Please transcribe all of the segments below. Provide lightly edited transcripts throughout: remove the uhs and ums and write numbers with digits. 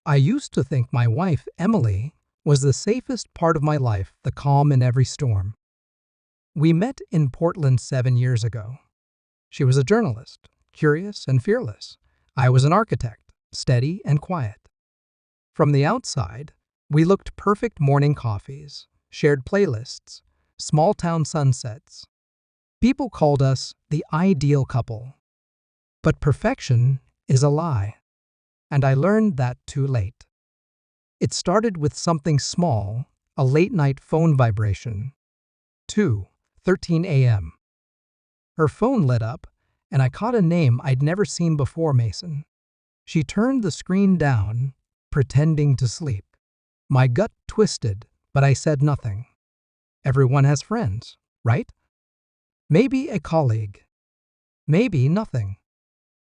I used to think my wife, Emily, was the safest part of my life, the calm in every storm. We met in Portland 7 years ago. She was a journalist, curious and fearless. I was an architect, steady and quiet. From the outside, we looked perfect morning coffees, shared playlists, small-town sunsets. People called us the ideal couple. But perfection is a lie, and I learned that too late. It started with something small, a late-night phone vibration. 2:13 a.m. Her phone lit up, and I caught a name I'd never seen before, Mason. She turned the screen down, pretending to sleep. My gut twisted, but I said nothing. Everyone has friends, right? Maybe a colleague. Maybe nothing.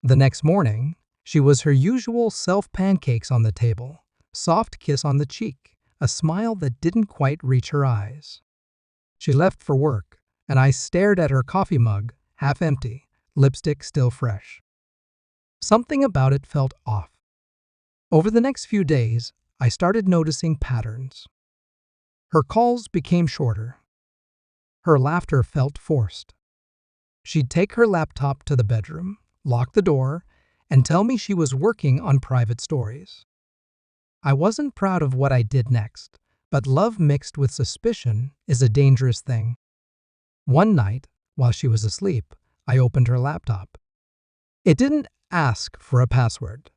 The next morning, she was her usual self, pancakes on the table, soft kiss on the cheek, a smile that didn't quite reach her eyes. She left for work, and I stared at her coffee mug, half empty, lipstick still fresh. Something about it felt off. Over the next few days, I started noticing patterns. Her calls became shorter. Her laughter felt forced. She'd take her laptop to the bedroom, lock the door, and tell me she was working on private stories. I wasn't proud of what I did next, but love mixed with suspicion is a dangerous thing. One night, while she was asleep, I opened her laptop. It didn't ask for a password.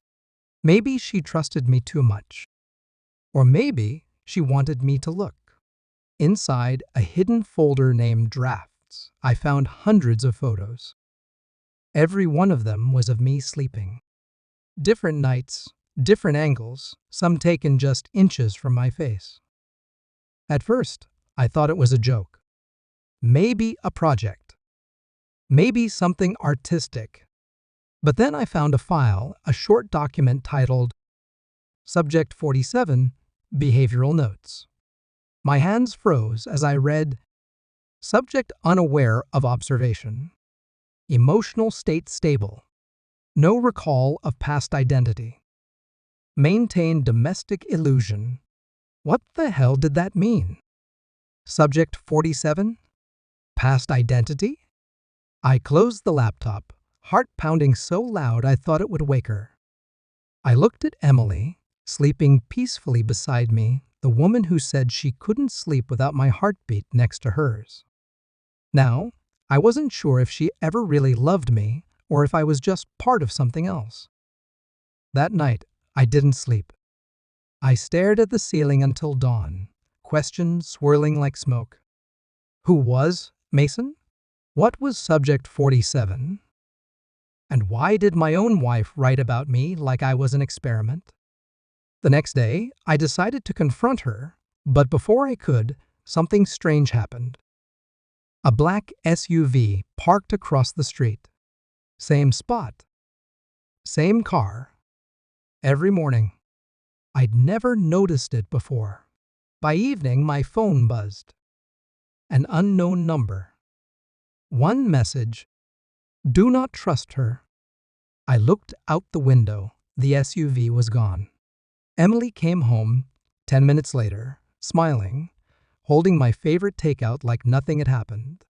Maybe she trusted me too much. Or maybe she wanted me to look. Inside a hidden folder named Drafts, I found hundreds of photos. Every one of them was of me sleeping. Different nights, different angles, some taken just inches from my face. At first, I thought it was a joke. Maybe a project. Maybe something artistic. But then I found a file, a short document titled Subject 47, Behavioral Notes. My hands froze as I read, Subject unaware of observation. Emotional state stable. No recall of past identity. Maintain domestic illusion. What the hell did that mean? Subject 47? Past identity? I closed the laptop, heart pounding so loud I thought it would wake her. I looked at Emily, sleeping peacefully beside me, the woman who said she couldn't sleep without my heartbeat next to hers. Now, I wasn't sure if she ever really loved me or if I was just part of something else. That night, I didn't sleep. I stared at the ceiling until dawn, questions swirling like smoke. Who was Mason? What was Subject 47? And why did my own wife write about me like I was an experiment? The next day, I decided to confront her, but before I could, something strange happened. A black SUV parked across the street. Same spot. Same car. Every morning. I'd never noticed it before. By evening, my phone buzzed. An unknown number. One message. Do not trust her. I looked out the window. The SUV was gone. Emily came home 10 minutes later, smiling, holding my favorite takeout like nothing had happened.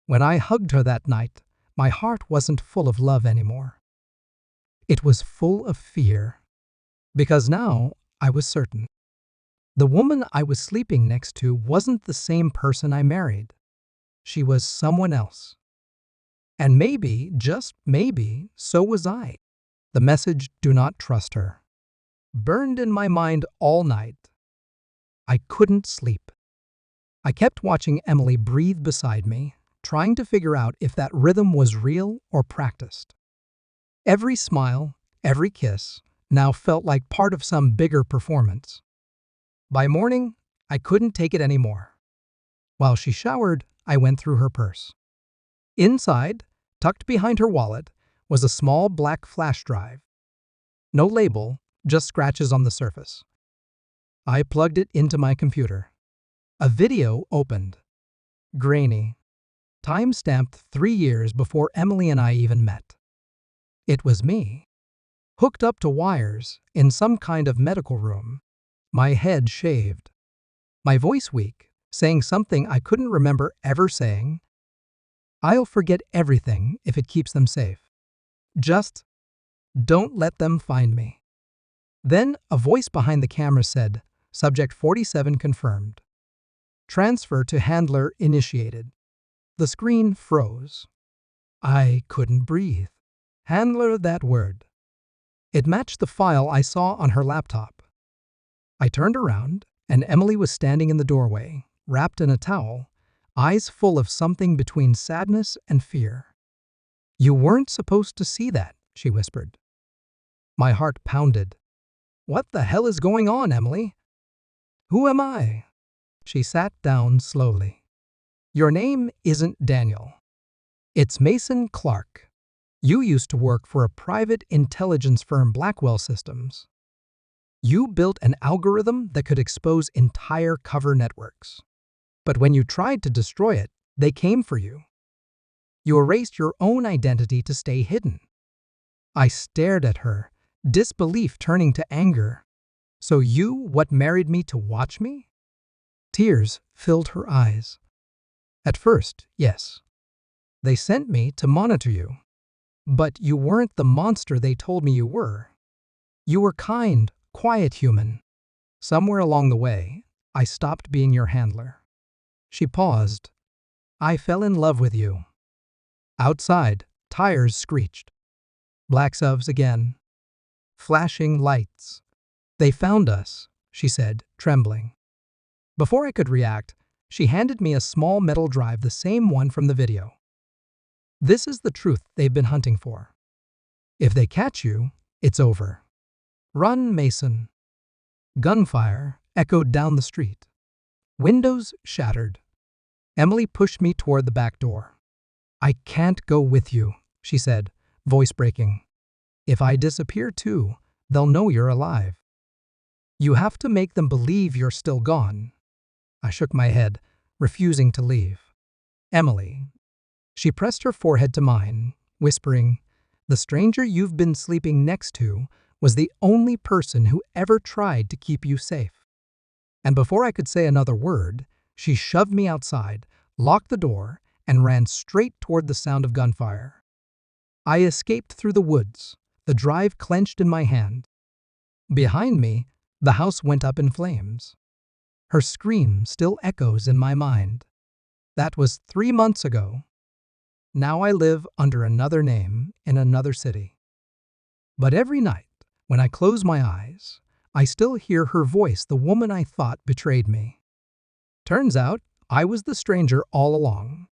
When I hugged her that night, my heart wasn't full of love anymore. It was full of fear. Because now I was certain. The woman I was sleeping next to wasn't the same person I married. She was someone else. And maybe, just maybe, so was I. The message, do not trust her, burned in my mind all night. I couldn't sleep. I kept watching Emily breathe beside me, trying to figure out if that rhythm was real or practiced. Every smile, every kiss, now felt like part of some bigger performance. By morning, I couldn't take it anymore. While she showered, I went through her purse. Inside, tucked behind her wallet, was a small black flash drive. No label, just scratches on the surface. I plugged it into my computer. A video opened. Grainy. Time-stamped 3 years before Emily and I even met. It was me. hooked up to wires in some kind of medical room, my head shaved, my voice weak, saying something I couldn't remember ever saying. I'll forget everything if it keeps them safe. Just don't let them find me. Then a voice behind the camera said, Subject 47 confirmed. Transfer to handler initiated. The screen froze. I couldn't breathe. Handler, that word. It matched the file I saw on her laptop. I turned around, and Emily was standing in the doorway, wrapped in a towel, eyes full of something between sadness and fear. You weren't supposed to see that, she whispered. My heart pounded. What the hell is going on, Emily? Who am I? She sat down slowly. Your name isn't Daniel. It's Mason Clark. You used to work for a private intelligence firm, Blackwell Systems. You built an algorithm that could expose entire cover networks. But when you tried to destroy it, they came for you. You erased your own identity to stay hidden. I stared at her, disbelief turning to anger. So you what married me to watch me? Tears filled her eyes. At first, yes. They sent me to monitor you. But you weren't the monster they told me you were. You were kind, quiet human. Somewhere along the way, I stopped being your handler. She paused. I fell in love with you. Outside, tires screeched. Black subs again. Flashing lights. They found us, she said, trembling. Before I could react, she handed me a small metal drive, the same one from the video. This is the truth they've been hunting for. If they catch you, it's over. Run, Mason. Gunfire echoed down the street. Windows shattered. Emily pushed me toward the back door. I can't go with you, she said, voice breaking. If I disappear too, they'll know you're alive. You have to make them believe you're still gone. I shook my head, refusing to leave. Emily. She pressed her forehead to mine, whispering, the stranger you've been sleeping next to was the only person who ever tried to keep you safe. And before I could say another word, she shoved me outside, locked the door, and ran straight toward the sound of gunfire. I escaped through the woods, the drive clenched in my hand. Behind me, the house went up in flames. Her scream still echoes in my mind. That was 3 months ago. Now I live under another name in another city. But every night, when I close my eyes, I still hear her voice, the woman I thought betrayed me. Turns out, I was the stranger all along.